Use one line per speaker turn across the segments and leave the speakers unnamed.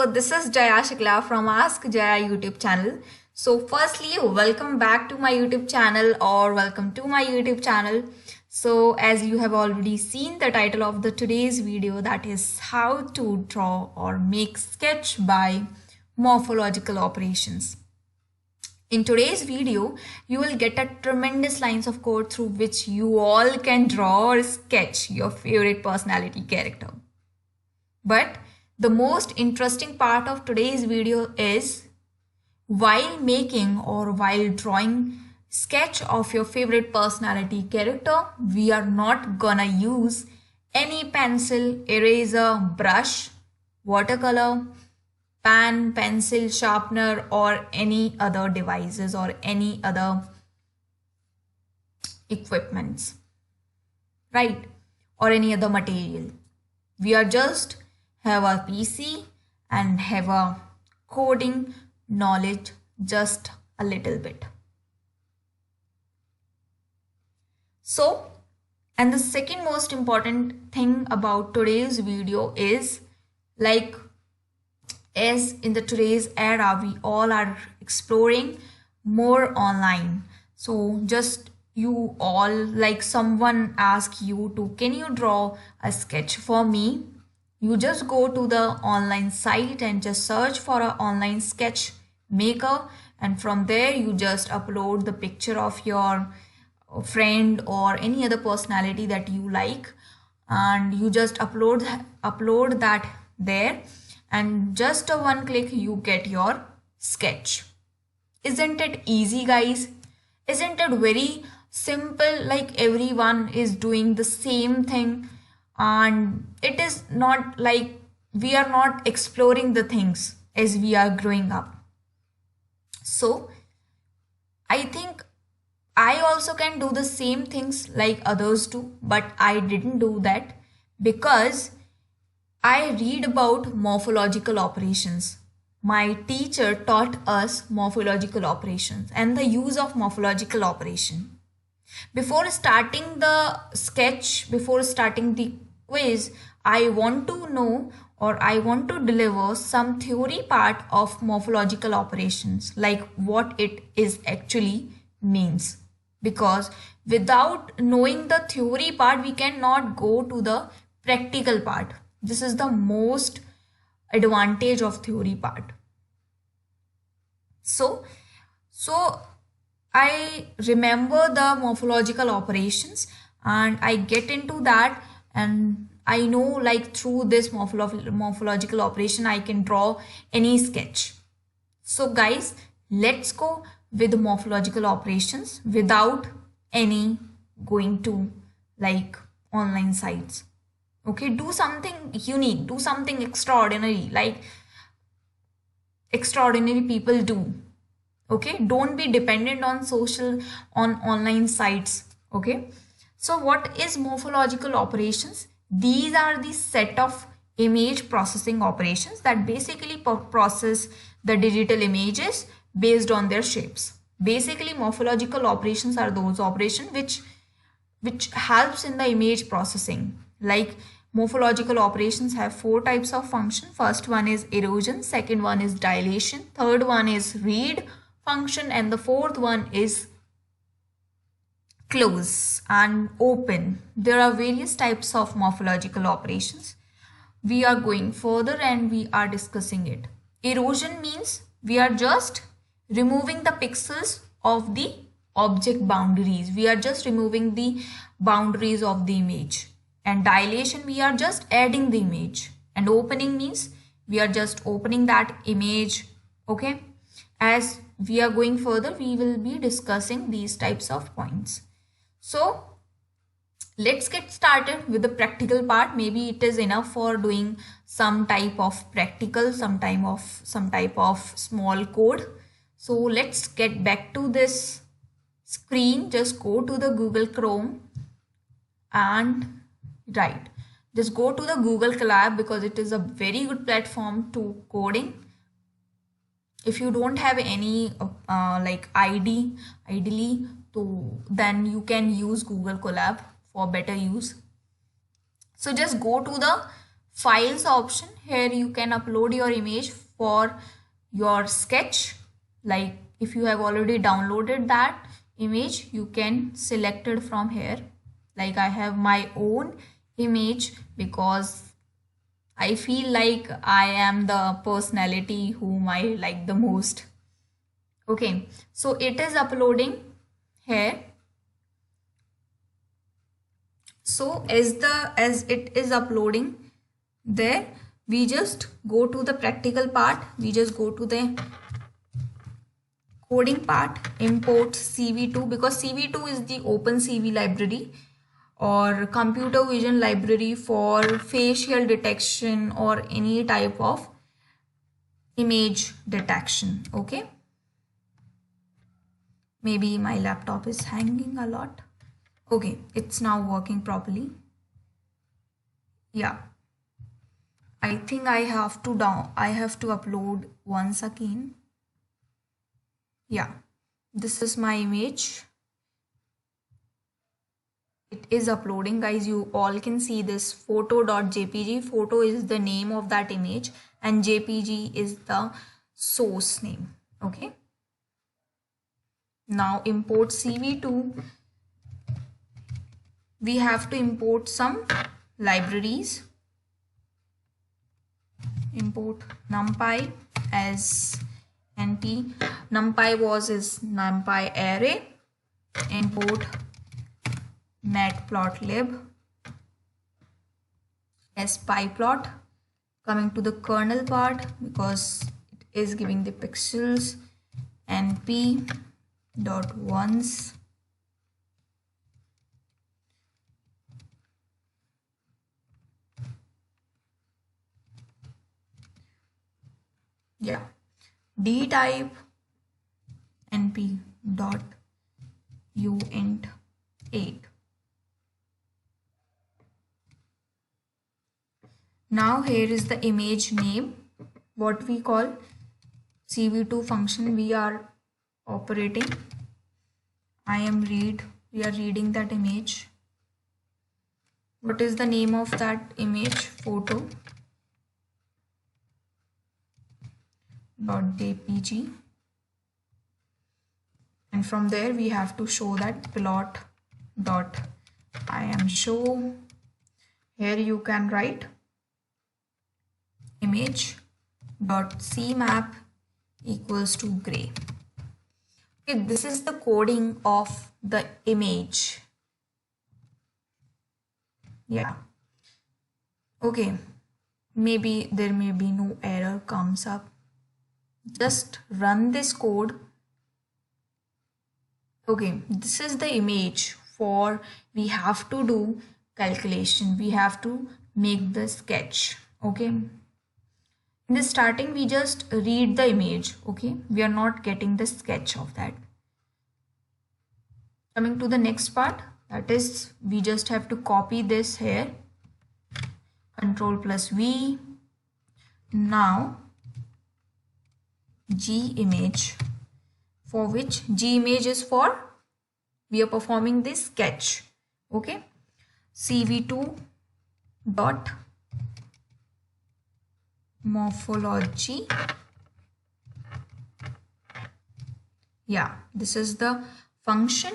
So this is Jaya.shukla from Ask Jaya YouTube channel. So firstly, welcome back to my YouTube channel or welcome to my YouTube channel. So as you have already seen the title of the today's video, that is how to draw or make sketch by morphological operations. In today's video, you will get a tremendous lines of code through which you all can draw or sketch your favorite personality character. But the most interesting part of today's video is while making or while drawing sketch of your favorite personality character, we are not gonna use any pencil, eraser, brush, watercolor, pen, pencil, sharpener or any other devices or any other equipments, right? Or any other material. We are just have a PC and have a coding knowledge just a little bit. So, and the second most important thing about today's video is like as in the today's era, we all are exploring more online. So just you all like someone ask you to, can you draw a sketch for me? You just go to the online site and just search for an online sketch maker, and from there you just upload the picture of your friend or any other personality that you like, and you just upload that there, and just a one click you get your sketch. Isn't it easy, guys? Isn't it very simple? Like everyone is doing the same thing, and it is not like we are not exploring the things as we are growing up. So I think I also can do the same things like others do, but I didn't do that because I read about morphological operations. My teacher taught us morphological operations and the use of morphological operation. Before starting the sketch, before starting the quiz, I want to know or I want to deliver some theory part of morphological operations, like what it is actually means. Because without knowing the theory part, we cannot go to the practical part. This is the most advantage of theory part. So I remember the morphological operations and I get into that, and I know like through this morphological operation I can draw any sketch. So guys, let's go with the morphological operations without any going to like online sites. Okay, do something unique, do something extraordinary, like extraordinary people do. Okay, don't be dependent on online sites. Okay, so what is morphological operations? These are the set of image processing operations that basically process the digital images based on their shapes. Basically, morphological operations are those operations which helps in the image processing. Like morphological operations have four types of function. First one is erosion, second one is dilation, third one is read function, and the fourth one is close and open. There are various types of morphological operations. We are going further and we are discussing it. Erosion means we are just removing the pixels of the object boundaries. We are just removing the boundaries of the image. And dilation, we are just adding the image. And opening means we are just opening that image. Okay, as we are going further, we will be discussing these types of points. So let's get started with the practical part. Maybe it is enough for doing some type of practical, some type of small code. So let's get back to this screen. Just go to the Google Chrome and just go to the Google Colab because it is a very good platform to coding. If you don't have any like ideally, then you can use Google Colab for better use. So just go to the files option. Here you can upload your image for your sketch. Like if you have already downloaded that image, you can select it from here. Like I have my own image because I feel like I am the personality whom I like the most. Okay, so it is uploading here. So as it is uploading there, we just go to the practical part. We just go to the coding part, import CV2, because CV2 is the open CV library or computer vision library for facial detection or any type of image detection. Okay, maybe my laptop is hanging a lot. Okay, it's now working properly. Yeah, I think I have to upload once again. Yeah, this is my image. It is uploading, guys. You all can see this photo.jpg. Photo is the name of that image and jpg is the source name. Okay, now import CV2. We have to import some libraries. Import numpy as np. Numpy is numpy array. Import matplotlib as pyplot. Coming to the kernel part, because it is giving the pixels, np dot ones. Yeah, d type np dot uint 8. Now here is the image name, what we call CV2 function we are operating. We are reading that image. What is the name of that image? Photo dot jpg, and from there we have to show that plot dot I am show. Here you can write image dot cmap equals to gray. Okay, this is the coding of the image. Yeah, okay, maybe there may be no error comes up. Just run this code. Okay, this is the image. For we have to do calculation, we have to make the sketch. Okay, in the starting we just read the image. Okay, we are not getting the sketch of that. Coming to the next part, that is we just have to copy this here, Control plus V. Now G image, for which G image is for we are performing this sketch. Okay, CV2 dot morphology. Yeah, this is the function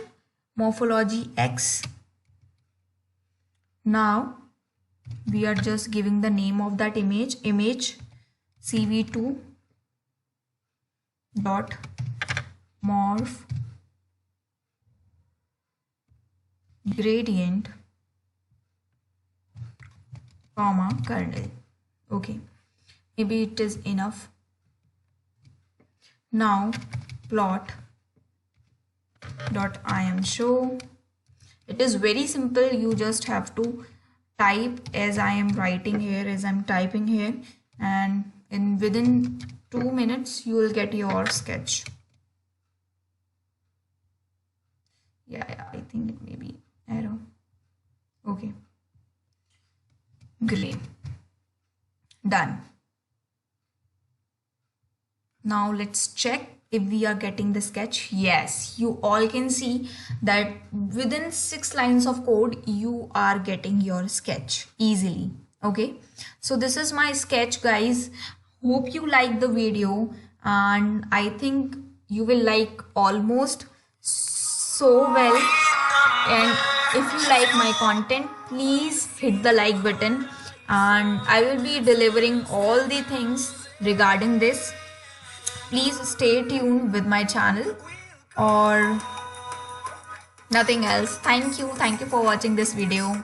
morphology x. Now we are just giving the name of that image CV2 dot morph gradient comma kernel. Okay, maybe it is enough. Now plot dot I am show. It is very simple. You just have to type as I am writing here, as I'm typing here, and within 2 minutes you will get your sketch. Yeah, I think it may be error. Okay, great, done. Now let's check if we are getting the sketch. Yes, you all can see that within 6 lines of code you are getting your sketch easily. Okay, so this is my sketch, guys. Hope you like the video, and I think you will like almost so well. And if you like my content, please hit the like button, and I will be delivering all the things regarding this. Please stay tuned with my channel, or nothing else. Thank you for watching this video.